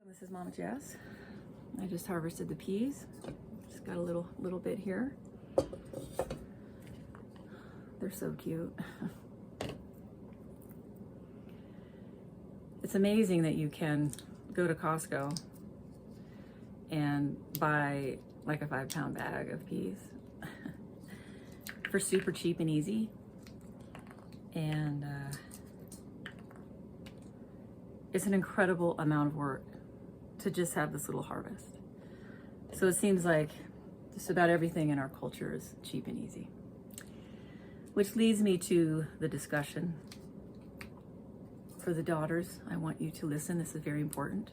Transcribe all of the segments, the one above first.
This is Mama Jess. I just harvested the peas. Just got a little bit here. They're so cute. It's amazing that you can go to Costco and buy like a 5-pound bag of peas for super cheap and easy. And it's an incredible amount of work to just have this little harvest. So it seems like just about everything in our culture is cheap and easy. Which leads me to the discussion. For the daughters, I want you to listen. This is very important.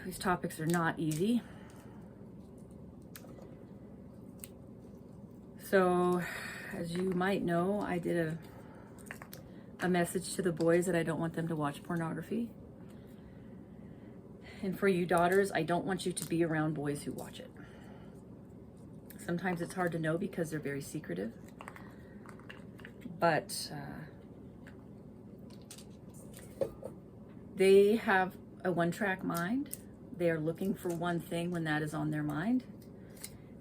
These topics are not easy. So, as you might know, I did a message to the boys that I don't want them to watch pornography. And for you daughters, I don't want you to be around boys who watch it. Sometimes it's hard to know because they're very secretive. But they have a one-track mind. They are looking for one thing when that is on their mind.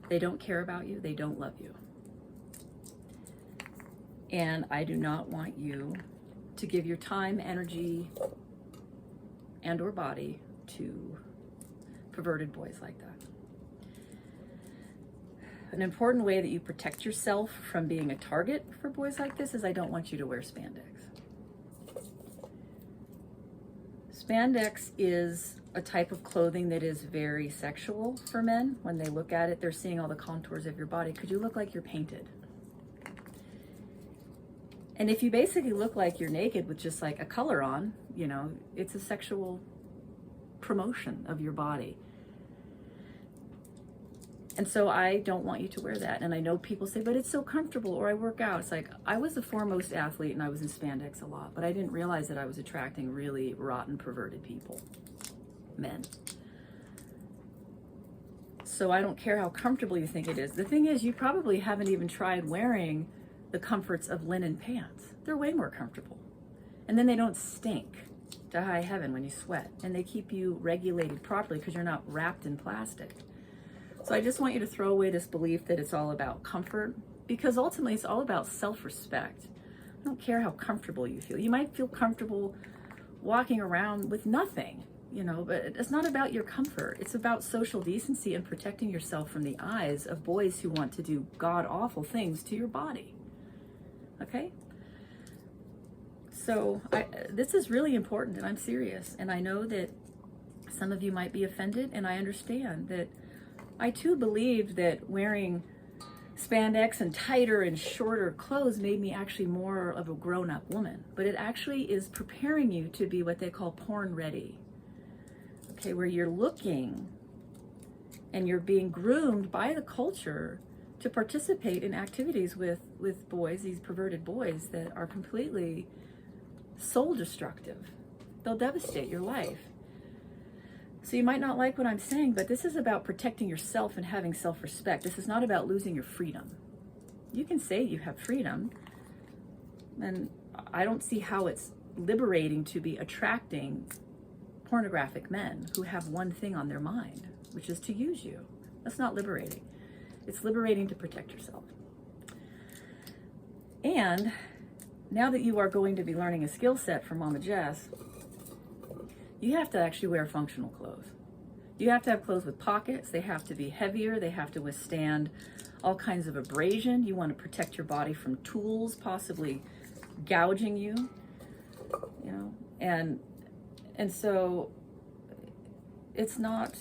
They don't care about you. They don't love you. And I do not want you to give your time, energy, and or body to perverted boys like that. An important way that you protect yourself from being a target for boys like this is I don't want you to wear spandex. Spandex is a type of clothing that is very sexual for men. When they look at it, they're seeing all the contours of your body. Could you look like you're painted? And if you basically look like you're naked with just like a color on, you know, it's a sexual promotion of your body. And so I don't want you to wear that. And I know people say, but it's so comfortable, or I work out. It's like, I was the foremost athlete and I was in spandex a lot, but I didn't realize that I was attracting really rotten, perverted people, men. So I don't care how comfortable you think it is. The thing is, you probably haven't even tried wearing the comforts of linen pants. They're way more comfortable. And then they don't stink to high heaven when you sweat. And they keep you regulated properly because you're not wrapped in plastic. So I just want you to throw away this belief that it's all about comfort, because ultimately it's all about self-respect. I don't care how comfortable you feel. You might feel comfortable walking around with nothing, you know, but it's not about your comfort. It's about social decency and protecting yourself from the eyes of boys who want to do god-awful things to your body. Okay? So this is really important, and I'm serious. And I know that some of you might be offended, and I understand that. I too believed that wearing spandex and tighter and shorter clothes made me actually more of a grown-up woman. But it actually is preparing you to be what they call porn ready. Okay, where you're looking and you're being groomed by the culture to participate in activities with boys, these perverted boys that are completely soul destructive. They'll devastate your life. So you might not like what I'm saying, but this is about protecting yourself and having self-respect. This is not about losing your freedom. You can say you have freedom, and I don't see how it's liberating to be attracting pornographic men who have one thing on their mind, which is to use you. That's not liberating. It's liberating to protect yourself. And now that you are going to be learning a skill set from Mama Jess, you have to actually wear functional clothes. You have to have clothes with pockets. They have to be heavier. They have to withstand all kinds of abrasion. You want to protect your body from tools, possibly gouging you, you know, and so it's not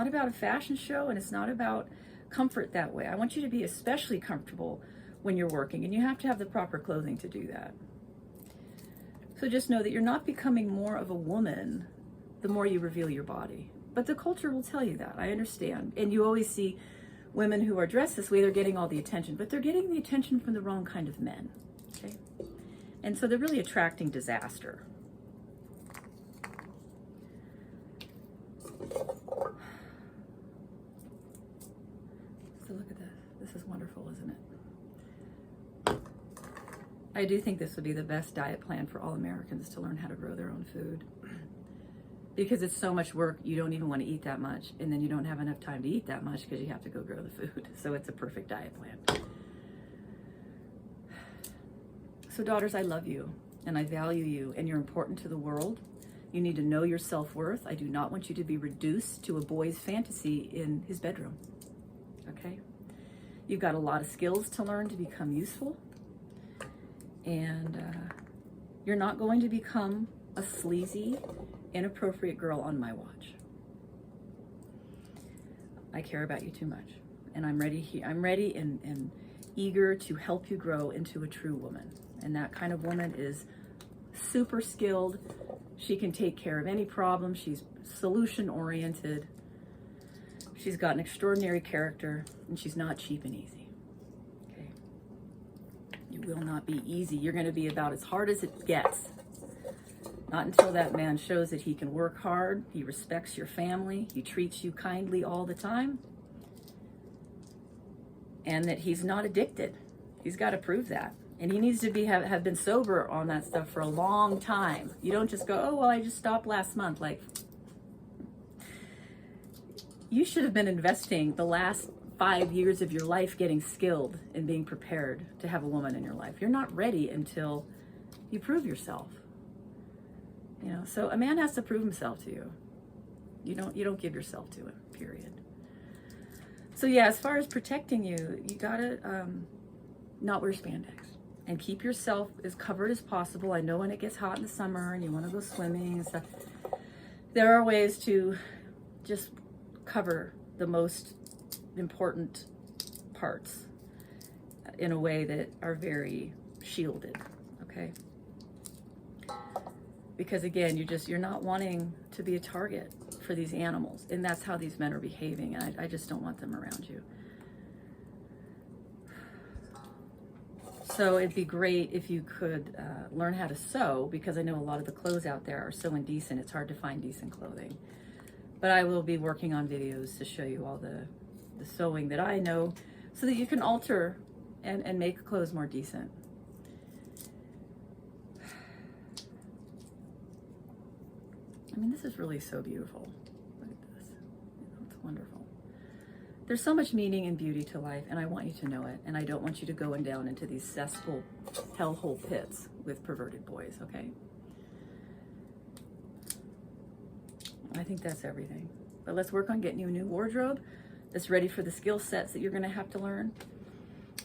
about a fashion show, and it's not about comfort that way. I want you to be especially comfortable when you're working, and you have to have the proper clothing to do that. So just know that you're not becoming more of a woman the more you reveal your body. But the culture will tell you that. I understand. And you always see women who are dressed this way, they're getting all the attention, but they're getting the attention from the wrong kind of men. Okay? And so they're really attracting disaster. So look at this. This is wonderful, isn't it? I do think this would be the best diet plan for all Americans, to learn how to grow their own food. Because it's so much work, you don't even want to eat that much, and then you don't have enough time to eat that much because you have to go grow the food. So it's a perfect diet plan. So daughters, I love you, and I value you, and you're important to the world. You need to know your self-worth. I do not want you to be reduced to a boy's fantasy in his bedroom, okay? You've got a lot of skills to learn to become useful, and you're not going to become a sleazy, inappropriate girl on my watch. I care about you too much, and I'm ready and eager to help you grow into a true woman. And that kind of woman is super skilled. She can take care of any problem. She's solution oriented. She's got an extraordinary character, and she's not cheap and easy. Okay? You will not be easy. You're going to be about as hard as it gets. Not until that man shows that he can work hard, he respects your family, he treats you kindly all the time, and that he's not addicted. He's got to prove that. And he needs to have been sober on that stuff for a long time. You don't just go, oh, well, I just stopped last month. Like, you should have been investing the last 5 years of your life getting skilled and being prepared to have a woman in your life. You're not ready until you prove yourself. You know, so a man has to prove himself to you. You don't give yourself to him, period. So yeah, as far as protecting you, you gotta not wear spandex and keep yourself as covered as possible. I know when it gets hot in the summer and you want to go swimming and stuff, there are ways to just cover the most important parts in a way that are very shielded, okay? Because again, you're not wanting to be a target for these animals, and that's how these men are behaving, and I just don't want them around you. So it'd be great if you could learn how to sew, because I know a lot of the clothes out there are so indecent, it's hard to find decent clothing. But I will be working on videos to show you all the sewing that I know, so that you can alter and make clothes more decent. I mean, this is really so beautiful. Look at this. It's wonderful. There's so much meaning and beauty to life, and I want you to know it. And I don't want you to go down into these cesspool, hellhole pits with perverted boys, okay? I think that's everything. But let's work on getting you a new wardrobe that's ready for the skill sets that you're going to have to learn,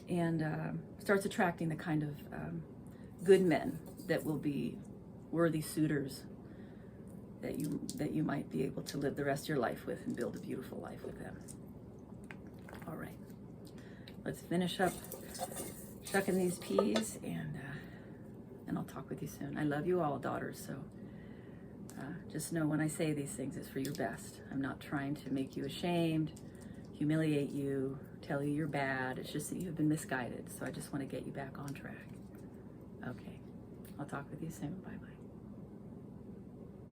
and starts attracting the kind of good men that will be worthy suitors that you might be able to live the rest of your life with and build a beautiful life with them. All right, let's finish up shucking these peas, and I'll talk with you soon. I love you all, daughters, so just know when I say these things, it's for your best. I'm not trying to make you ashamed, humiliate you, tell you you're bad. It's just that you've been misguided, so I just want to get you back on track. Okay, I'll talk with you soon. Bye-bye.